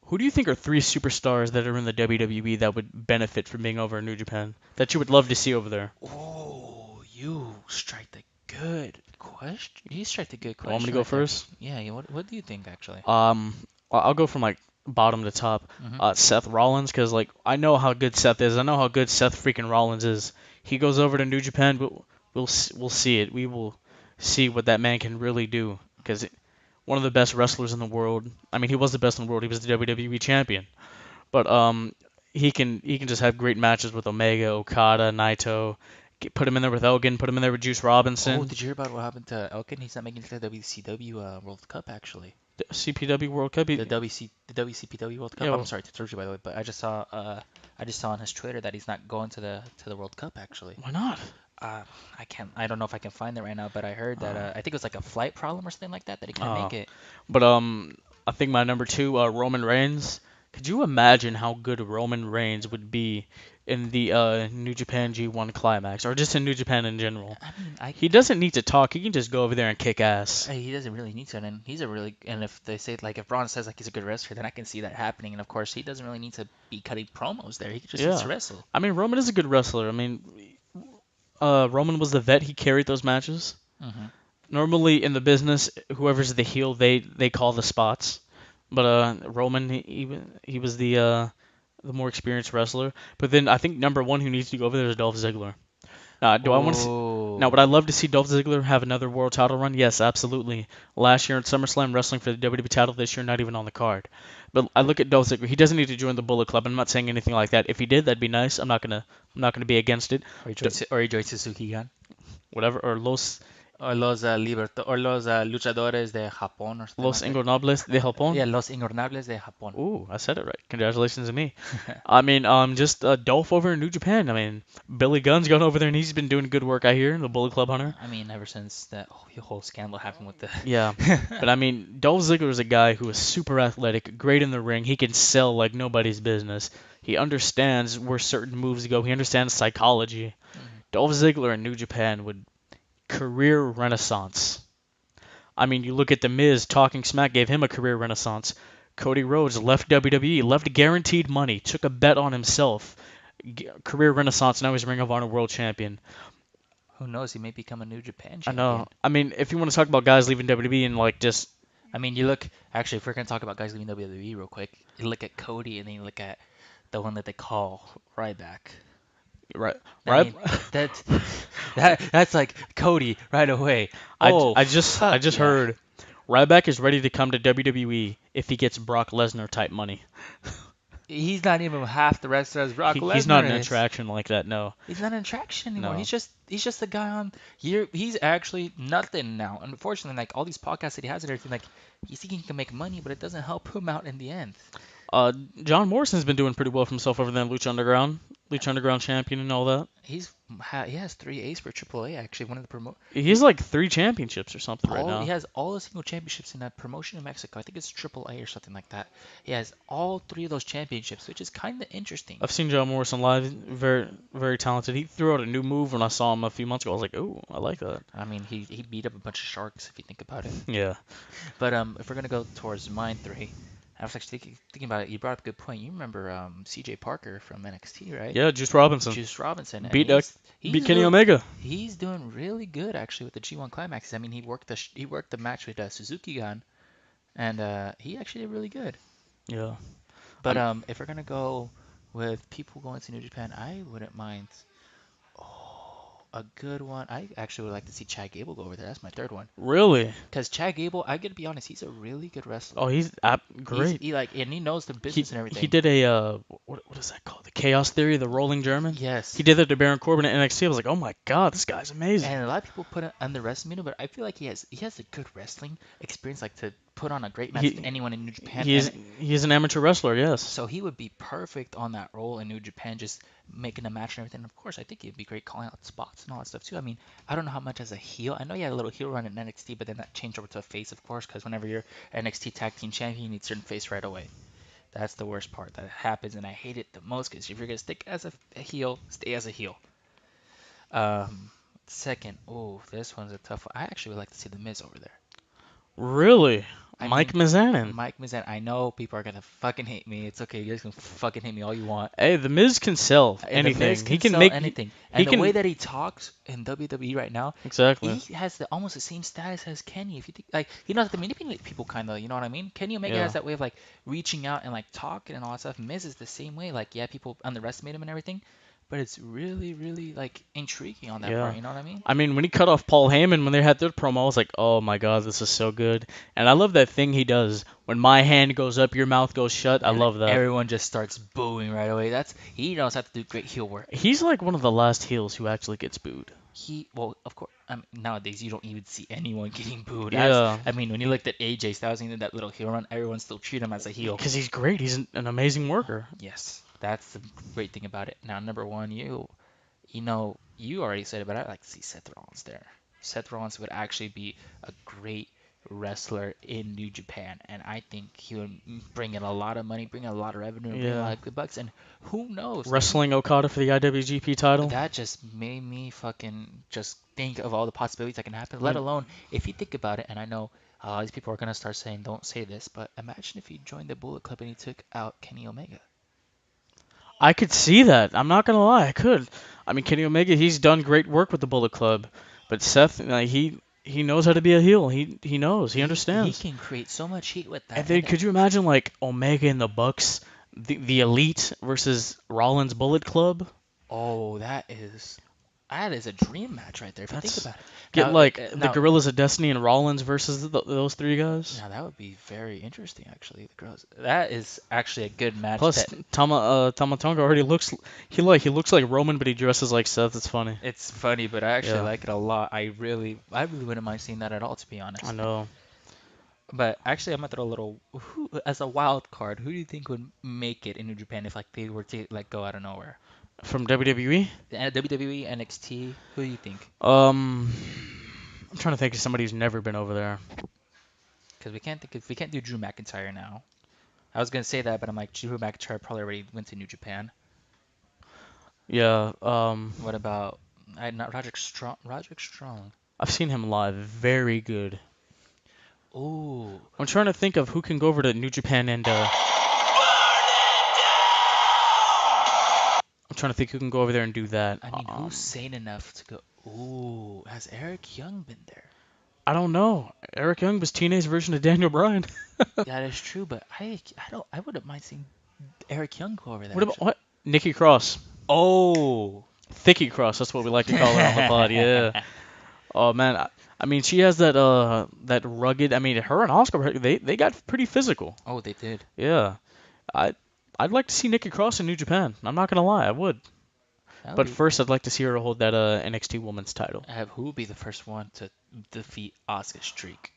who do you think are three superstars that are in the WWE that would benefit from being over in New Japan that you would love to see over there? Oh, you strike the good question. You strike the good You want me to question go right there. first? Yeah, yeah. What do you think actually? Um, I'll go from like bottom to top. Hmm. Seth Rollins, because like I know how good Seth is. I know how good Seth freaking Rollins is. He goes over to New Japan, but we'll see it. We will see what that man can really do. Because one of the best wrestlers in the world. I mean, he was the best in the world. He was the WWE champion. But he can just have great matches with Omega, Okada, Naito. Put him in there with Elgin. Put him in there with Juice Oh, Robinson. did you hear about what happened to Elkin? He's not making it to the WCW World Cup actually. The CPW World Cup. The WCPW World Cup. Yeah, I'm sorry to interrupt you by the way, but I just saw on his Twitter that he's not going to the World Cup actually. why not? Uh, I don't know if I can find it right now, but I heard that Uh, I think it was like a flight problem or something like that he couldn't uh, make it. But I think my number two, Roman Reigns. Could you imagine how good Roman Reigns would be in the New Japan G1 Climax, or just in New Japan in general? I mean, I He doesn't need to talk. He can just go over there and kick ass. he doesn't really need to, and he's a really and if they say like if Braun says like he's a good wrestler, then I can see that happening. And of course, he doesn't really need to be cutting promos there. He just needs Yeah. to wrestle. I mean, Roman is a good wrestler. I mean, Roman was the vet. He carried those matches. Hmm. Normally in the business, whoever's the heel, they call the spots. But Roman, he was the more experienced wrestler. But then I think number one who needs to go over there is Dolph Ziggler. Do I want to see? Now, Oh, would I love to see Dolph Ziggler have another world title run? Yes, absolutely. Last year in SummerSlam, wrestling for the WWE title. This year, not even on the card. But I look at Dolph Ziggler. He doesn't need to join the Bullet Club. I'm not saying anything like that. If he did, that'd be nice. I'm not gonna be against it. D- or he joins Suzuki Gun. Whatever. Or Or los luchadores de Japón or something Los like that. Ingobernables de Japón. Yeah, los ingobernables de Japón. Ooh, I said it right. Congratulations to me. I mean, just Dolph over in New Japan. I mean, Billy Gunn's gone over there and he's been doing good work. I hear the Bullet Club Hunter. I mean, ever since that whole scandal happened with the. Yeah, but I mean, Dolph Ziggler is a guy who is super athletic, great in the ring. He can sell like nobody's business. He understands where certain moves go. He understands psychology. Mhm. Dolph Ziggler in New Japan would career renaissance. I mean, you look at The Miz, Talking Smack gave him a career renaissance. Cody Rhodes left WWE, left guaranteed money, took a bet on himself. Career renaissance, now he's Ring of Honor World Champion. Who knows? He may become a New Japan I know. champion. I mean, if you want to talk about guys leaving WWE and like just I mean, you look. Actually, if we're gonna talk about guys leaving WWE real quick, you look at Cody and then you look at the one that they call Ryback. Right. I Right. mean, that's like Cody right away. Oh, I just yeah. heard Ryback is ready to come to WWE if he gets Brock Lesnar type money. He's not even half the wrestler as Brock He's not an Lesnar is. attraction like that. No. He's not an attraction anymore. No. He's just a guy on here. He's actually nothing now. Unfortunately, like all these podcasts that he has and everything, like he's thinking he can make money, but it doesn't help him out in the end. Uh, John Morrison's been doing pretty well for himself over there in Lucha Underground champion and all that. He has 3 A's for AAA actually. One of the He has like 3 championships or something right he now. has all the single championships in a promotion in Mexico. I think it's AAA or something like that. He has all 3 of those championships, which is kind of interesting. I've seen John Morrison live. Very, very talented. He threw out a new move when I saw him a few months ago. I was like, "Ooh, I like that." I mean, he beat up a bunch of sharks if you think about it. Yeah. But if we're gonna go towards mine 3, I was actually thinking about it. You brought up a good point. You remember C.J. Parker from NXT, right? Yeah, Juice Robinson Juice Robinson, and beat he's Kenny doing Omega. he's doing really good actually with the G1 climaxes. I mean, he worked the match with Suzuki Gun, and he actually did really good. Yeah. But if we're gonna go with people going to New Japan, I wouldn't mind. Oh, a good one. I actually would like to see Chad Gable go over there. That's my third one. Really? Because Chad Gable, I gotta be honest, he's a really good wrestler. Oh, he's great. And he knows the business and everything. He did a what is that called? The Chaos Theory, the Rolling German. Yes. He did that to Baron Corbin at NXT. I was like, oh my god, this guy's amazing. And a lot of people underestimate him, but I feel like he has a good wrestling experience, like to put on a great match with anyone in New Japan. He is an amateur wrestler, yes. So he would be perfect on that role in New Japan, just making a match and everything. And of course, I think he'd be great calling out spots and all that stuff too. I mean, I don't know how much as a heel. I know he had a little heel run in NXT, but then that changed over to a face, of course, because whenever you're NXT Tag Team Champion, you need certain face right away. That's the worst part that happens, and I hate it the most because if you're gonna stick as a heel, stay as a heel. Second, this one's a tough one. I actually would like to see The Miz over there. Really? Mike Mizanin. Mike Mizanin. I know people are gonna fucking hate me. It's okay. You guys can fucking hate me all you want. Hey, The Miz can sell anything. The Miz he can sell make anything. And the way that he talks in WWE right now, exactly. he has almost the same status as Kenny. If you think like he knows how to manipulate people, kind of. You know what I mean? Kenny Omega has that way of like reaching out and like talking and all that stuff. Miz is the same way. Like people underestimate him and everything. But it's really, really like intriguing on that part. You know what I mean? I mean, when he cut off Paul Heyman when they had their promo, I was like, oh my god, this is so good. And I love that thing he does. When my hand goes up, your mouth goes shut. I love that. Everyone just starts booing right away. He knows how to do great heel work. He's like one of the last heels who actually gets booed. Well, of course, nowadays you don't even see anyone getting booed. Yeah. I mean, when you looked at AJ Styles and did that little heel run, everyone still treat him as a heel. Because he's great. He's an amazing worker. Yes, that's the great thing about it. Now, number one, you already said it, but I'd like to see Seth Rollins there. Seth Rollins would actually be a great wrestler in New Japan, and I think he would bring in a lot of money, bring in a lot of revenue, bring in a lot of good bucks, and who knows? Wrestling Okada for the IWGP title. That just made me fucking just think of all the possibilities that can happen. Let alone if you think about it, and I know these people are gonna start saying, "Don't say this," but imagine if he joined the Bullet Club and he took out Kenny Omega. I could see that. I'm not gonna lie, I could. I mean, Kenny Omega, he's done great work with the Bullet Club, but Seth, he knows how to be a heel. He knows. He understands. He can create so much heat with that. And then could you imagine like Omega and the Bucks, the Elite versus Rollins Bullet Club? Oh, that is a dream match right there. If you think about it. Get the Gorillas of Destiny and Rollins versus those 3 guys. Now that would be very interesting, actually. That is actually a good match. Plus, Tama Tonga already looks like Roman, but he dresses like Seth. It's funny. It's funny, but I actually like it a lot. I really wouldn't mind seeing that at all, to be honest. I know. But actually, I'm gonna throw a little as a wild card. Who do you think would make it in New Japan if they were to go out of nowhere? From WWE? WWE, NXT. Who do you think? I'm trying to think of somebody who's never been over there. Because we can't do Drew McIntyre now. I was gonna say that, but I'm like, Drew McIntyre probably already went to New Japan. Yeah. What about not Roderick Strong? Roderick Strong. I've seen him live. Very good. Ooh. I'm trying to think of who can go over to New Japan and. I'm trying to think who can go over there and do that. I mean, who's sane enough to go? Ooh, has Eric Young been there? I don't know. Eric Young was TNA's version of Daniel Bryan. That is true, but I wouldn't mind seeing Eric Young go over there. What? Nikki Cross. Oh, Thicky Cross. That's what we like to call her on the pod. Yeah. Oh man. I mean, she has that rugged. I mean, her and Oscar, they got pretty physical. Oh, they did. Yeah. I I'd like to see Nikki Cross in New Japan. I'm not gonna lie, I would. That would But be, first, I'd like to see her hold that NXT Women's title. who would be the first one to defeat Asuka's streak?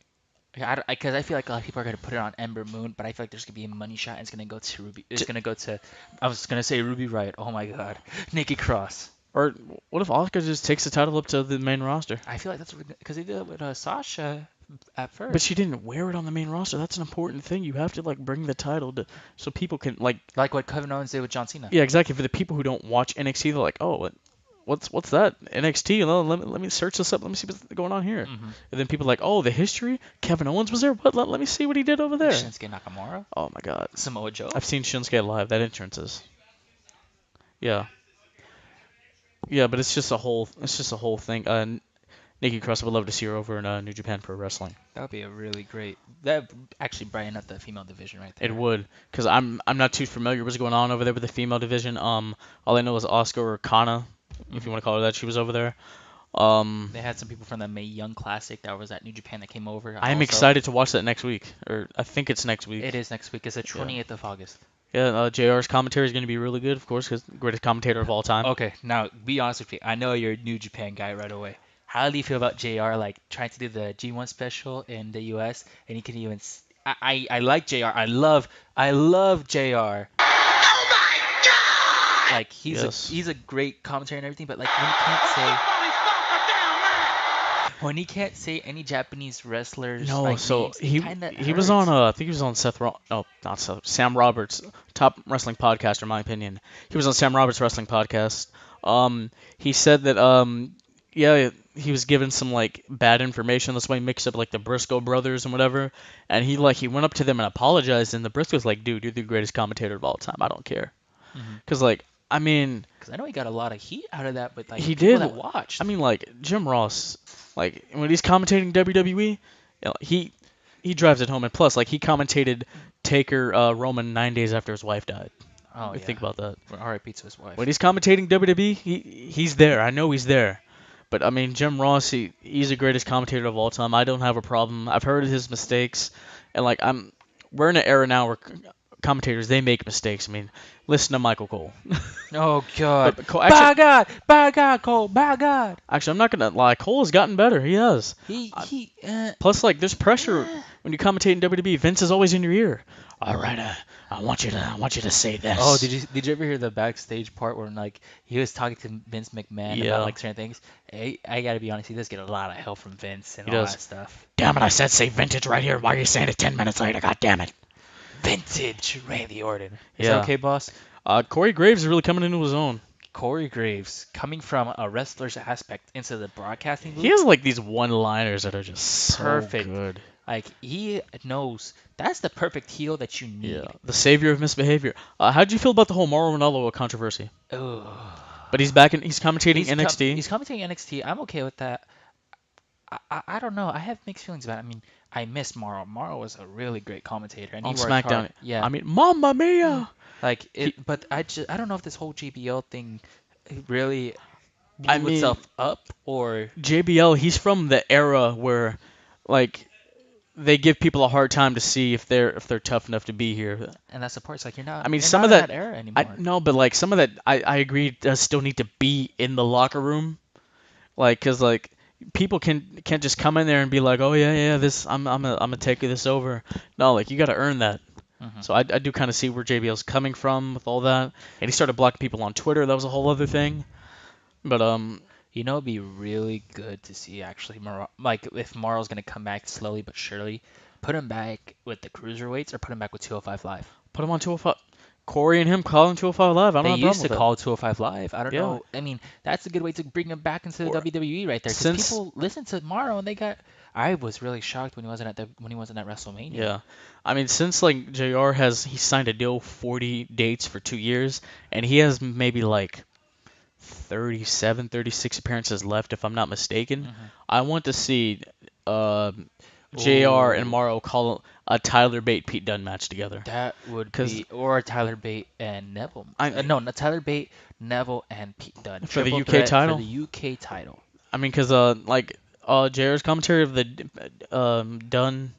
Because I feel like a lot of people are gonna put it on Ember Moon, but I feel like there's gonna be a money shot and it's gonna go to Ruby. It's gonna go to. I was gonna say Ruby Riott. Oh my God, Nikki Cross. Or what if Oscar just takes the title up to the main roster? I feel like that's because they did it with Sasha at first. But she didn't wear it on the main roster. That's an important thing. You have to like bring the title to so people can like. Like what Kevin Owens did with John Cena. Yeah, exactly. For the people who don't watch NXT, they're like, oh, what's that NXT? Let me search this up. Let me see what's going on here. Mm-hmm. And then people are like, oh, the history. Kevin Owens was there. What? Let me see what he did over there. Shinsuke Nakamura. Oh my God. Samoa Joe. I've seen Shinsuke live. That entrance is. Yeah. Yeah, but it's just a whole thing. Nikki Cross, I would love to see her over in New Japan Pro Wrestling. That would be a really great. That would actually brighten up the female division right there. It would, because I'm not too familiar what's going on over there with the female division. All I know is Oscar or Kana, if you want to call her that, she was over there. They had some people from the Mae Young Classic that was at New Japan that came over. I'm also. excited to watch that next week, or I think it's next week. It is next week. It's the 28th of August. Yeah, JR's commentary is going to be really good, of course, because greatest commentator of all time. Okay, now be honest with me. I know you're a New Japan guy right away. How do you feel about JR like trying to do the G1 special in the US and he can even I like JR. I love JR. Oh my God! Like he's a great commentator and everything, but like when he can't say any Japanese wrestlers. No, like, so names, he was on I think he was on Sam Roberts, top wrestling podcaster in my opinion. He was on Sam Roberts' wrestling podcast. He said that yeah, he was given some like bad information. That's why he mixed up like the Briscoe brothers and whatever. And he went up to them and apologized. And the Briscoe's like, dude, you're the greatest commentator of all time. I don't care. Because like I mean, because I know he got a lot of heat out of that, but like he people did. that watched. I mean, like Jim Ross, like when he's commentating WWE, you know, he drives it home. And plus, like he commentated Taker Roman 9 days after his wife died. Oh yeah. Think about that. R.I.P. to his wife. When he's commentating WWE, he's there. I know he's there. But I mean, Jim Ross, he's the greatest commentator of all time. I don't have a problem. I've heard of his mistakes, and like we're in an era now where commentators they make mistakes. I mean, listen to Michael Cole. Oh God! But Cole, actually, by God, Cole, by God. Actually, I'm not gonna lie. Cole has gotten better. He has. Plus, like, there's pressure when you commentate in WWE. Vince is always in your ear. All right, I want you to say this. Oh, did you ever hear the backstage part where like he was talking to Vince McMahon about like certain things? I gotta be honest, he does get a lot of help from Vince and all that stuff. Damn it! I said say vintage right here. Why are you saying it 10 minutes later? God damn it! Vintage Randy Orton. Is that okay, boss? Corey Graves is really coming into his own. Corey Graves coming from a wrestler's aspect into the broadcasting booth. He has like these one-liners that are just so perfect. Good. Like he knows that's the perfect heel that you need. Yeah, the savior of misbehavior. How'd you feel about the whole Mauro Ranallo controversy? Oh. But he's back and he's commentating NXT. He's commentating NXT. I'm okay with that. I don't know. I have mixed feelings about it. I mean, I miss Mauro. Mauro was a really great commentator, and on he worked SmackDown. hard. Yeah. I mean, Mamma Mia. Like it, but I don't know if this whole JBL thing really blew itself up or JBL. He's from the era where, like, they give people a hard time to see if they're tough enough to be here. And that's the part. It's like you're not. I mean, you're some not of in that era anymore. no, but like some of that, I agree, does still need to be in the locker room, like, cause like people can't just come in there and be like, oh yeah, this I'm gonna take this over. No, like you got to earn that. Mm-hmm. So I do kind of see where JBL's coming from with all that, and he started blocking people on Twitter. That was a whole other thing. But you know, it'd be really good to see actually, like if Mauro's gonna come back slowly but surely, put him back with the cruiserweights or put him back with 205 Live. Put him on 205. Corey and him calling 205 Live. I don't have a problem with They used to call 205 Live. I don't know. I mean, that's a good way to bring him back into the WWE right there. Because people listen to Mauro and they got. I was really shocked when he wasn't at WrestleMania. Yeah, I mean, since like JR he signed a deal 40 dates for 2 years, and he has maybe like 37, 36 appearances left, if I'm not mistaken. Mm-hmm. I want to see JR and Mauro call. a Tyler Bate Pete Dunne match together. That would 'Cause be, or Tyler Bate and Neville. No, not Tyler Bate, Neville, and Pete Dunne. For the Triple UK threat title? For the UK title. I mean, because JR's commentary of the Dunne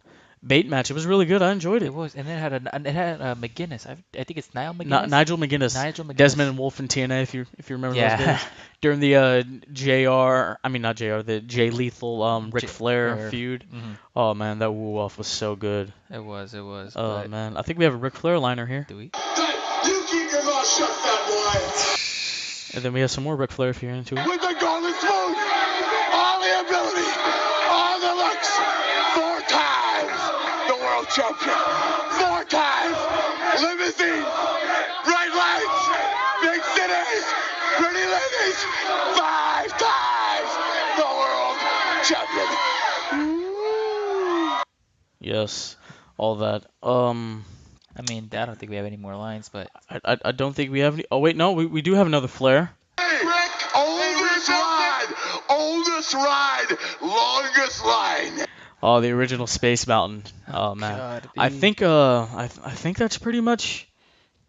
Bate match, it was really good. I enjoyed it. It was, and it had McGuinness. I think it's Niall McGuinness. Nigel McGuinness. Nigel McGuinness. Desmond and Wolf in TNA, if you remember those days. During the not JR, the Jay Lethal Ric Flair feud. Mm-hmm. Oh man, that woo off was so good. It was. Oh man, I think we have a Ric Flair liner here. Do we? You keep your mouth shut, fat boy. And then we have some more Ric Flair if you're into it. With the golden spoon, all the ability, all the looks. 4 times the world champion. 4 times. Limousine, bright lights, big cities, pretty ladies. 5 times the world champion. Yes, all that. I mean, I don't think we have any more lines, but I don't think we have any. Oh wait, no, we do have another Flair. Hey, Rick, oldest ride, longest line. Oh, the original Space Mountain. Oh man, God, I think I think that's pretty much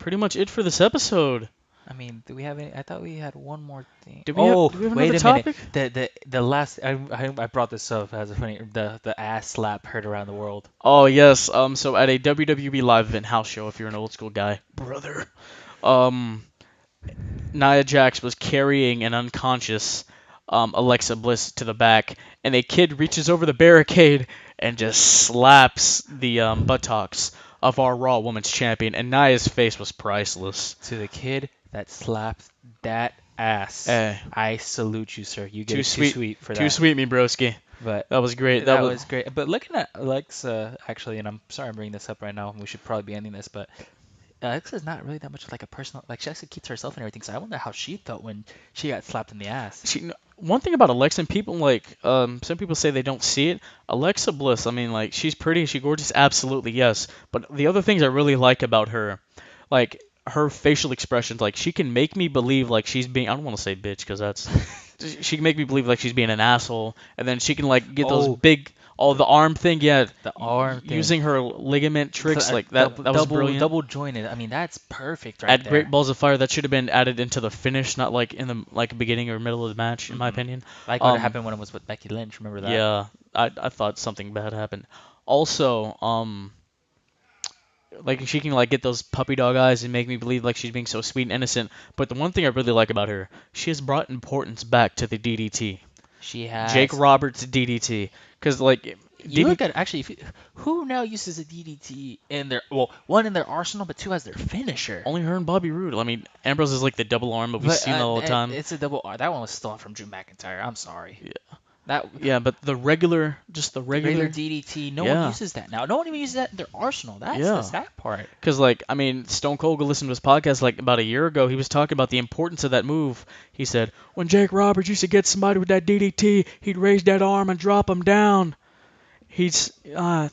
it for this episode. I mean, do we have any? I thought we had one more thing. Do we have wait another a topic? minute. The last I brought this up as a funny the ass slap heard around the world. Oh yes. So at a WWE live event house show, if you're an old school guy, brother, Nia Jax was carrying an unconscious Alexa Bliss to the back, and a kid reaches over the barricade and just slaps the buttocks of our Raw Women's Champion, and Nia's face was priceless. To the kid that slapped that ass, I salute you, sir. You get too sweet for that. Too sweet, me broski. But that was great. That was great. But looking at Alexa, actually, and I'm sorry I'm bringing this up right now. We should probably be ending this, but Alexa's not really that much of like a personal. Like she actually keeps to herself and everything. So I wonder how she felt when she got slapped in the ass. One thing about Alexa, and people some people say they don't see it. Alexa Bliss, I mean, like, she's pretty, she's gorgeous, absolutely yes. But the other things I really like about her, like her facial expressions, like she can make me believe like she's being, I don't want to say bitch because that's, she can make me believe like she's being an asshole, and then she can like get those big. Oh, the arm thing, yeah. The arm thing. Using her ligament tricks, so, like that was brilliant. Double jointed. I mean, that's perfect right At there. Great Balls of Fire, that should have been added into the finish, not like in the beginning or middle of the match, in my opinion. Like what happened when it was with Becky Lynch, remember that? Yeah, I thought something bad happened. Also, like she can like get those puppy dog eyes and make me believe like she's being so sweet and innocent. But the one thing I really like about her, she has brought importance back to the DDT. She has. Jake Roberts DDT. Because, like... look at... Actually, who now uses a DDT in their... Well, one in their arsenal, but 2 as their finisher? Only her and Bobby Roode. I mean, Ambrose is like the double arm, but we've seen that all the time. It's a double arm. That one was stolen from Drew McIntyre. I'm sorry. Yeah. But the regular DDT, no one uses that now. No one even uses that in their arsenal. That's the sad part. Because, like, I mean, Stone Cold listened to his podcast, like, about a year ago. He was talking about the importance of that move. He said, when Jake Roberts used to get somebody with that DDT, he'd raise that arm and drop him down. I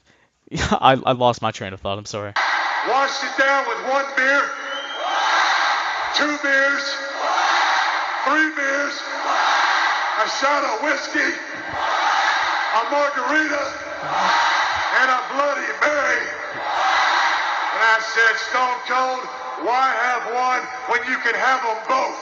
lost my train of thought. I'm sorry. Washed it down with 1 beer, 2 beers, 3 beers, a shot of whiskey, a margarita, and a Bloody Mary. And I said, Stone Cold, why have one when you can have them both?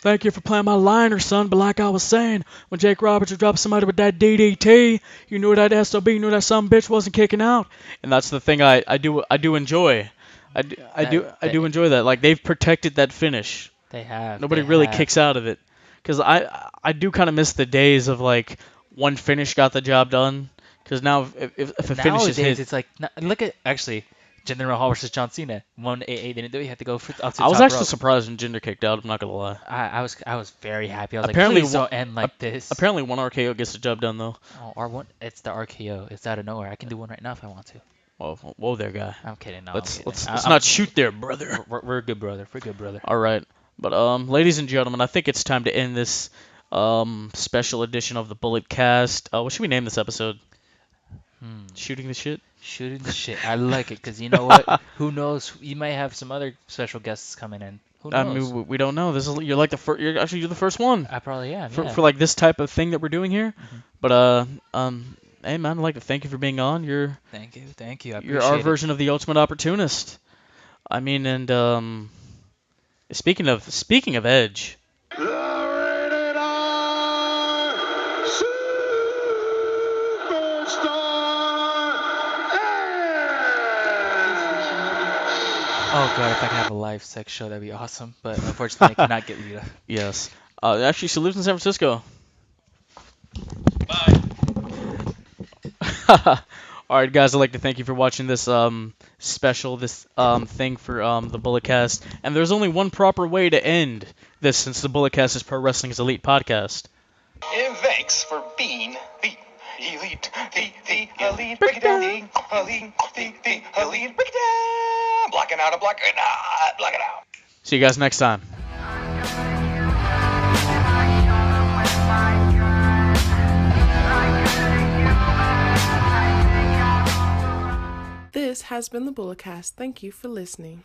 Thank you for playing my liner, son. But like I was saying, when Jake Roberts would drop somebody with that DDT, you knew that SOB, you knew that some bitch wasn't kicking out. And that's the thing I do enjoy. I do enjoy that. Like, they've protected that finish. They have. Nobody really kicks out of it. Because I do kind of miss the days of, like, one finish got the job done. Because now if a finish is hit... it's like... Look at... Actually... Jinder Mahal versus John Cena. 1-8 didn't do it. You had to go up to the top I was actually surprised when Jinder kicked out. I'm not gonna lie. I was very happy. I was apparently, like, please don't end like this. Apparently, one RKO gets the job done though. Oh, it's the RKO. It's out of nowhere. I can do one right now if I want to. Whoa there, guy. I'm kidding. No, let's not shoot there, brother. We're good, brother. We're good, brother. All right, but ladies and gentlemen, I think it's time to end this special edition of the Bullet Cast. What should we name this episode? Shooting the shit. Shooting the shit. I like it because you know what? Who knows? You might have some other special guests coming in. Who knows? I mean, we don't know. You're like the first. You're the first one. I probably am. For like this type of thing that we're doing here. But Hey, man, I'd like to thank you for being on. Thank you. I You're our appreciate it. version of the ultimate opportunist. I mean, and speaking of Edge. The Rated R Superstar Oh god, if I could have a live sex show, that'd be awesome. But unfortunately, I cannot get Lita. Yes. Actually, she lives in San Francisco. Bye. All right, guys. I'd like to thank you for watching this special thing for the Bulletcast. And there's only one proper way to end this, since the Bulletcast is Pro Wrestling's elite podcast. And thanks for being the elite, the elite. Break it down, the elite. Break it down. Block it out, block it out. See you guys next time. This has been the Bulletcast. Thank you for listening.